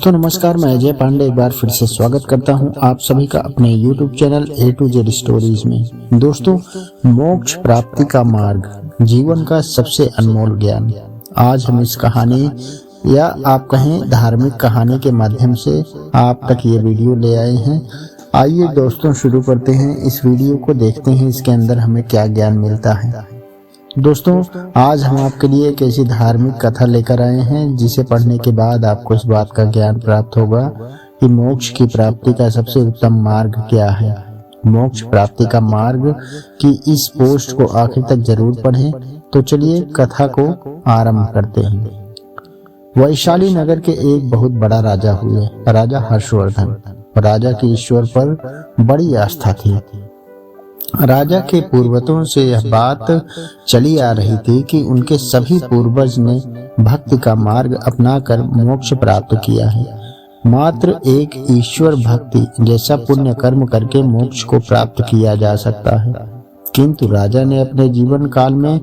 दोस्तों नमस्कार, मैं अजय पांडे एक बार फिर से स्वागत करता हूं आप सभी का अपने YouTube channel A to Z stories में। दोस्तों, मोक्ष प्राप्ति का मार्ग, जीवन का सबसे अनमोल ज्ञान। आज हम इस कहानी या आप कहें धार्मिक कहानी के माध्यम से आप तक ये वीडियो ले आए हैं। आइए दोस्तों शुरू करते हैं इस वीडियो को, देखते हैं इसके अंदर हमें क्या ज्ञान मिलता है। दोस्तों, आज हम आपके लिए एक ऐसी धार्मिक कथा लेकर आए हैं जिसे पढ़ने के बाद आपको इस बात का ज्ञान प्राप्त होगा कि मोक्ष की प्राप्ति का सबसे उत्तम मार्ग क्या है। मोक्ष प्राप्ति का मार्ग की इस पोस्ट को आखिर तक जरूर पढ़ें। तो चलिए कथा को आरंभ करते हैं। वैशाली नगर के एक बहुत बड़ा राजा हुए, राजा हर्षवर्धन। राजा की ईश्वर पर बड़ी आस्था थी। राजा के पूर्वजों से यह बात चली आ रही थी कि उनके सभी पूर्वज ने भक्ति का मार्ग अपनाकर मोक्ष प्राप्त किया है। मात्र एक ईश्वर भक्ति जैसा पुण्य कर्म करके मोक्ष को प्राप्त किया जा सकता है। किंतु राजा ने अपने जीवन काल में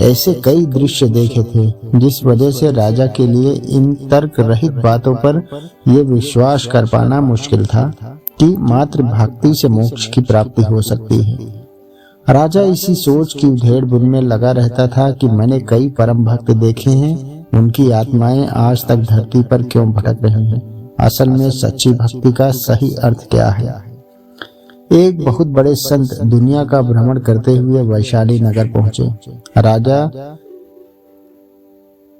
ऐसे कई दृश्य देखे थे जिस वजह से राजा के लिए इन तर्क रहित बातों पर यह विश्वास कर पाना मुश्किल था कि मात्र भक्ति से मोक्ष की प्राप्ति हो सकती है। राजा इसी सोच की उधेड़-बुन में लगा रहता था कि मैंने कई परम भक्त देखे हैं, उनकी आत्माएं आज तक धरती पर क्यों भटक रही हैं? असल में सच्ची भक्ति का सही अर्थ क्या है? एक बहुत बड़े संत दुनिया का भ्रमण करते हुए वैशाली नगर पहुंचे। राजा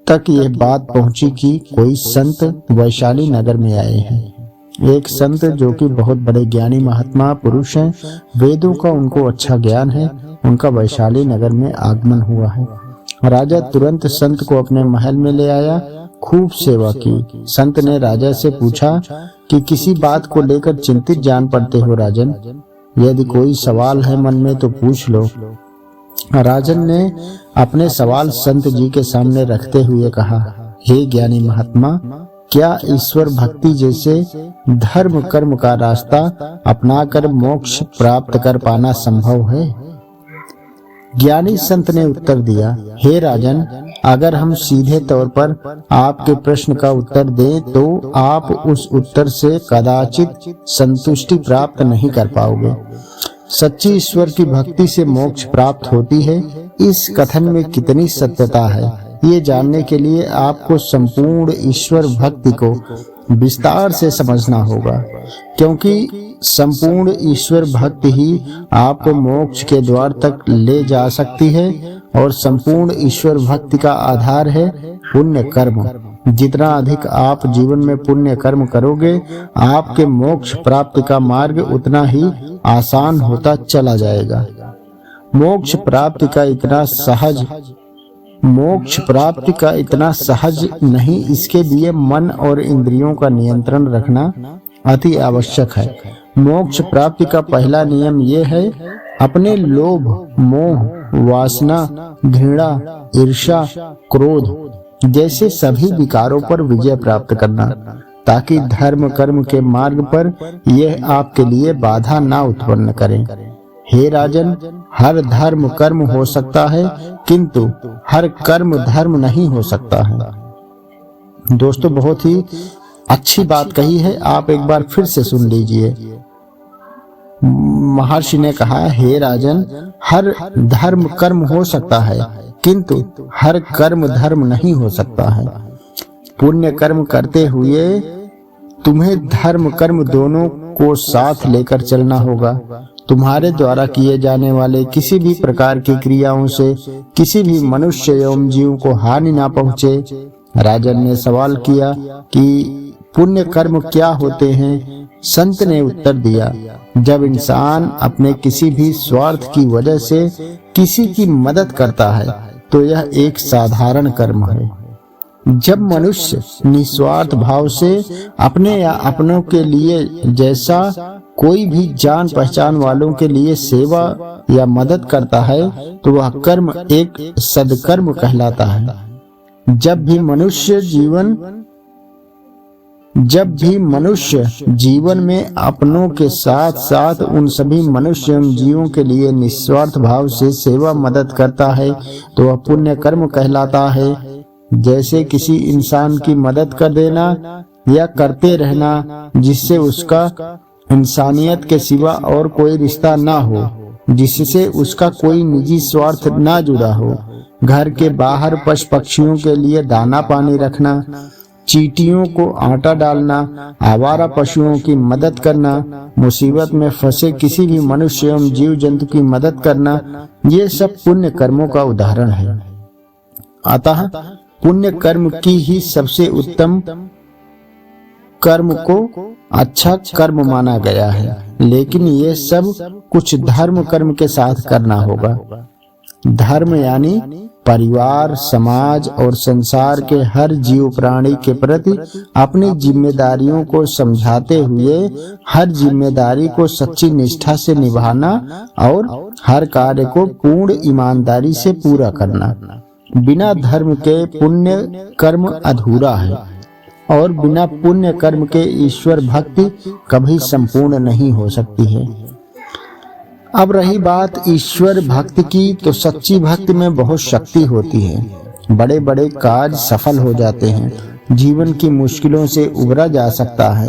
तक यह बात पहुंची कि कोई संत वैशाली नगर में आए हैं। एक संत जो कि बहुत बड़े ज्ञानी महात्मा पुरुष हैं, वेदों का उनको अच्छा ज्ञान है, उनका वैशाली नगर में आगमन हुआ है। राजा तुरंत संत को अपने महल में ले आया, खूब सेवा की। संत ने राजा से पूछा कि किसी बात को लेकर चिंतित जान पड़ते हो राजन? यदि कोई सवाल है मन में तो पूछ लो। राजन ने अपने सवाल संत जी के सामने रखते हुए कहा, हे ज्ञानी महात्मा, क्या ईश्वर भक्ति जैसे धर्म कर्म का रास्ता अपनाकर मोक्ष प्राप्त कर पाना संभव है? ज्ञानी संत ने उत्तर दिया, हे राजन, अगर हम सीधे तौर पर आपके प्रश्न का उत्तर दें तो आप उस उत्तर से कदाचित संतुष्टि प्राप्त नहीं कर पाओगे। सच्ची ईश्वर की भक्ति से मोक्ष प्राप्त होती है, इस कथन में कितनी सत्यता है, ये जानने के लिए आपको संपूर्ण ईश्वर भक्ति को विस्तार से समझना होगा, क्योंकि संपूर्ण ईश्वर भक्ति ही आपको मोक्ष के द्वार तक ले जा सकती है और संपूर्ण ईश्वर भक्ति का आधार है पुण्य कर्म। जितना अधिक आप जीवन में पुण्य कर्म करोगे, आपके मोक्ष प्राप्ति का मार्ग उतना ही आसान होता चला जाएगा। मोक्ष प्राप्ति का इतना सहज नहीं, इसके लिए मन और इंद्रियों का नियंत्रण रखना अति आवश्यक है। मोक्ष प्राप्ति का पहला नियम यह है, अपने लोभ, मोह, वासना, घृणा, ईर्ष्या, क्रोध जैसे सभी विकारों पर विजय प्राप्त करना, ताकि धर्म कर्म के मार्ग पर यह आपके लिए बाधा ना उत्पन्न करें। हे राजन, हर धर्म कर्म हो सकता है, किंतु हर कर्म धर्म नहीं हो सकता है। दोस्तों, बहुत ही अच्छी बात कही है, आप एक बार फिर से सुन लीजिए। महर्षि ने कहा, हे राजन, हर धर्म कर्म हो सकता है, किंतु हर कर्म धर्म नहीं हो सकता है। पुण्य कर्म करते हुए तुम्हें धर्म कर्म दोनों को साथ लेकर चलना होगा। तुम्हारे द्वारा किए जाने वाले किसी भी प्रकार की क्रियाओं से किसी भी मनुष्य एवं जीव को हानि ना पहुँचे। राजन ने सवाल किया कि पुण्य कर्म क्या होते हैं? संत ने उत्तर दिया, जब इंसान अपने किसी भी स्वार्थ की वजह से किसी की मदद करता है तो यह एक साधारण कर्म है। जब मनुष्य निस्वार्थ भाव से अपने या अपनों के लिए, जैसा कोई भी जान पहचान वालों के लिए सेवा या मदद करता है तो वह कर्म एक सदकर्म कहलाता है। जब भी मनुष्य जीवन में अपनों के साथ साथ उन सभी मनुष्य एवं जीवों के लिए निस्वार्थ भाव से सेवा मदद करता है तो वह पुण्य कर्म कहलाता है। जैसे किसी इंसान की मदद कर देना या करते रहना जिससे उसका इंसानियत के सिवा और कोई रिश्ता ना हो, जिससे उसका कोई निजी स्वार्थ ना जुड़ा हो। घर के बाहर पशु पक्षियों के लिए दाना पानी रखना, चींटियों को आटा डालना, आवारा पशुओं की मदद करना, मुसीबत में फंसे किसी भी मनुष्य एवं जीव जंतु की मदद करना, ये सब पुण्य कर्मों का उदाहरण है। अतः पुण्य कर्म की ही सबसे उत्तम कर्म को अच्छा कर्म माना गया है, लेकिन ये सब कुछ धर्म कर्म के साथ करना होगा। धर्म यानी परिवार, समाज और संसार के हर जीव प्राणी के प्रति अपनी जिम्मेदारियों को समझाते हुए हर जिम्मेदारी को सच्ची निष्ठा से निभाना और हर कार्य को पूर्ण ईमानदारी से पूरा करना। बिना धर्म के पुण्य कर्म अधूरा है और बिना पुण्य कर्म के ईश्वर भक्ति कभी संपूर्ण नहीं हो सकती है। अब रही बात ईश्वर भक्ति की, तो सच्ची भक्ति में बहुत शक्ति होती है। बड़े बड़े कार्य सफल हो जाते हैं, जीवन की मुश्किलों से उबरा जा सकता है।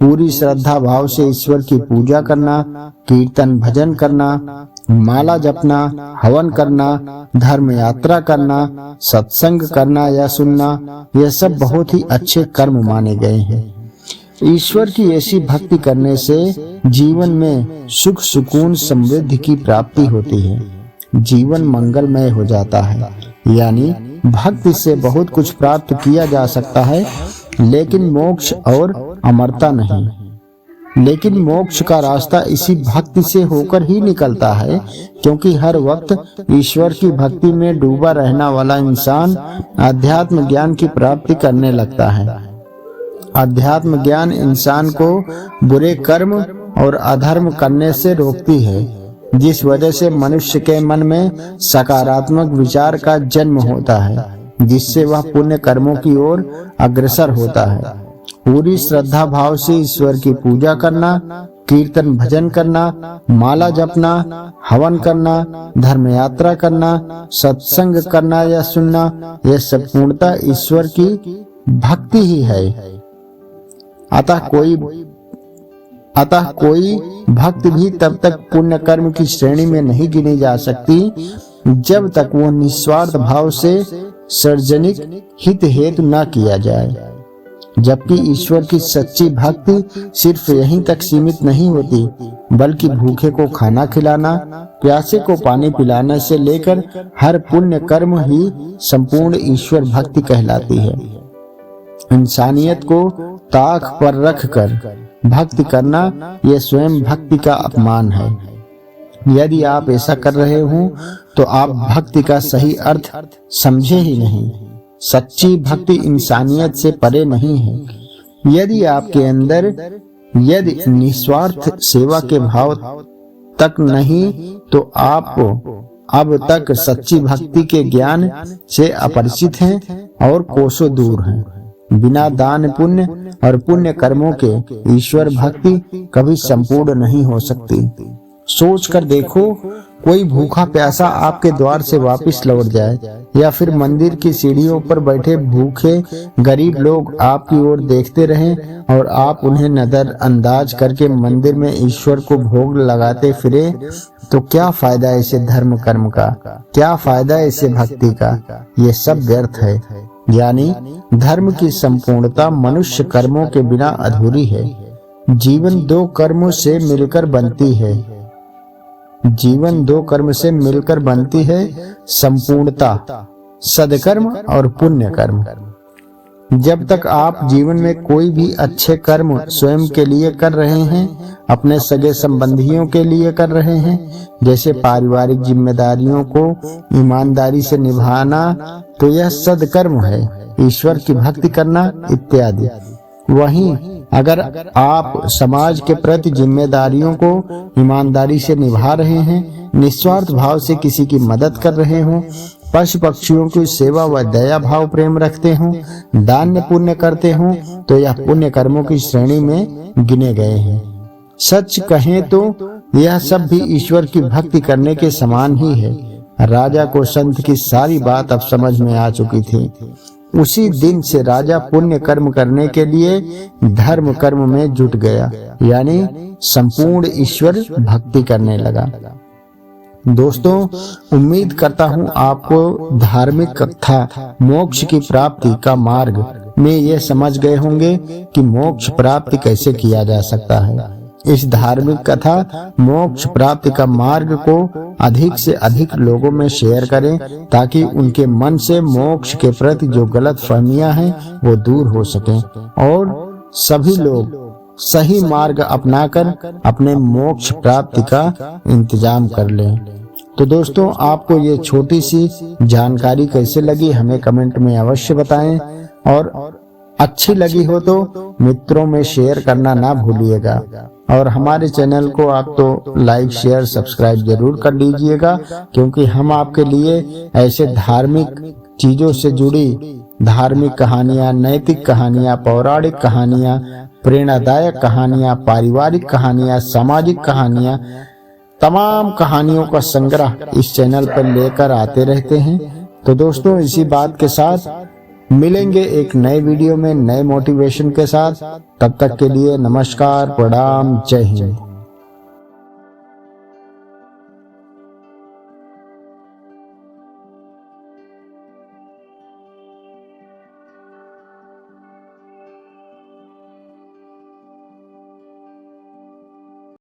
पूरी श्रद्धा भाव से ईश्वर की पूजा करना, कीर्तन भजन करना, माला जपना, हवन करना, धर्म यात्रा करना, सत्संग करना या सुनना, यह सब बहुत ही अच्छे कर्म माने गए हैं। ईश्वर की ऐसी भक्ति करने से जीवन में सुख सुकून समृद्धि की प्राप्ति होती है, जीवन मंगलमय हो जाता है। यानी भक्ति से बहुत कुछ प्राप्त किया जा सकता है, लेकिन मोक्ष और अमरता नहीं। लेकिन मोक्ष का रास्ता इसी भक्ति से होकर ही निकलता है, क्योंकि हर वक्त ईश्वर की भक्ति में डूबा रहने वाला इंसान आध्यात्म ज्ञान की प्राप्ति करने लगता है। अध्यात्म ज्ञान इंसान को बुरे कर्म और अधर्म करने से रोकती है, जिस वजह से मनुष्य के मन में सकारात्मक विचार का जन्म होता है, जिससे वह पुण्य कर्मों की ओर अग्रसर होता है। पूरी श्रद्धा भाव से ईश्वर की पूजा करना, कीर्तन भजन करना, माला जपना, हवन करना, धर्म यात्रा करना, सत्संग करना या सुनना, यह सब पूर्णतः ईश्वर की भक्ति ही है। अतः कोई भक्त भी तब तक पुण्य कर्म की श्रेणी में नहीं गिनी जा सकती जब तक वो निस्वार्थ भाव से सार्वजनिक हित हेतु न किया जाए। जबकि ईश्वर की सच्ची भक्ति सिर्फ यहीं तक सीमित नहीं होती, बल्कि भूखे को खाना खिलाना, प्यासे को पानी पिलाने से लेकर हर पुण्य कर्म ही संपूर्ण ईश्वर भक्ति कहलाती है। इंसानियत को ताक पर रखकर भक्ति करना यह स्वयं भक्ति का अपमान है। यदि आप ऐसा कर रहे हो तो आप भक्ति का सही अर्थ समझे ही नहीं। सच्ची भक्ति इंसानियत से परे नहीं है। यदि आपके अंदर यदि निस्वार्थ सेवा के भाव तक नहीं, तो आप अब तक सच्ची भक्ति के ज्ञान से अपरिचित हैं और कोसों दूर हैं। बिना दान पुण्य और पुण्य कर्मों के ईश्वर भक्ति कभी संपूर्ण नहीं हो सकती। सोच कर देखो, कोई भूखा प्यासा आपके द्वार से वापस लौट जाए, या फिर मंदिर की सीढ़ियों पर बैठे भूखे गरीब लोग आपकी ओर देखते रहें और आप उन्हें नजरअंदाज करके मंदिर में ईश्वर को भोग लगाते फिरे, तो क्या फायदा ऐसे धर्म कर्म का, क्या फायदा ऐसे भक्ति का? ये सब व्यर्थ है। यानी धर्म की संपूर्णता मनुष्य कर्मों के बिना अधूरी है। जीवन दो कर्मों से मिलकर बनती है। जीवन दो कर्म से मिलकर बनती है संपूर्णता, सदकर्म और पुण्य कर्म। जब तक आप जीवन में कोई भी अच्छे कर्म स्वयं के लिए कर रहे हैं, अपने सगे संबंधियों के लिए कर रहे हैं, जैसे पारिवारिक जिम्मेदारियों को ईमानदारी से निभाना, तो यह सदकर्म है, ईश्वर की भक्ति करना इत्यादि। वहीं अगर आप समाज के प्रति जिम्मेदारियों को ईमानदारी से निभा रहे हैं, निस्वार्थ भाव से किसी की मदद कर रहे हो, पशु पक्षियों की सेवा व दया भाव प्रेम रखते हो, दान पुण्य करते हो, तो यह पुण्य कर्मों की श्रेणी में गिने गए हैं। सच कहें तो यह सब भी ईश्वर की भक्ति करने के समान ही है। राजा को संत की सारी बात अब समझ में आ चुकी थी। उसी दिन से राजा पुण्य कर्म करने के लिए धर्म कर्म में जुट गया, यानी संपूर्ण ईश्वर भक्ति करने लगा। दोस्तों, उम्मीद करता हूँ आपको धार्मिक कथा मोक्ष की प्राप्ति का मार्ग में ये समझ गए होंगे कि मोक्ष प्राप्ति कैसे किया जा सकता है। इस धार्मिक कथा मोक्ष प्राप्ति का मार्ग को अधिक से अधिक लोगों में शेयर करें, ताकि उनके मन से मोक्ष के प्रति जो गलत फहमियां हैं वो दूर हो सकें और सभी लोग सही मार्ग अपनाकर अपने मोक्ष प्राप्ति का इंतजाम कर लें। तो दोस्तों, आपको ये छोटी सी जानकारी कैसे लगी हमें कमेंट में अवश्य बताएं, और अच्छी लगी हो तो मित्रों में शेयर करना ना भूलिएगा, और हमारे चैनल को आप तो लाइक शेयर सब्सक्राइब जरूर कर लीजिएगा, क्योंकि हम आपके लिए ऐसे धार्मिक चीजों से जुड़ी धार्मिक कहानियां, नैतिक कहानियां, पौराणिक कहानियां, प्रेरणादायक कहानियां, पारिवारिक कहानियां, सामाजिक कहानियां, तमाम कहानियों का संग्रह इस चैनल पर लेकर आते रहते हैं। तो दोस्तों, इसी बात के साथ मिलेंगे एक नए वीडियो में नए मोटिवेशन के साथ। तब तक के लिए नमस्कार, प्रणाम, जय हिंद।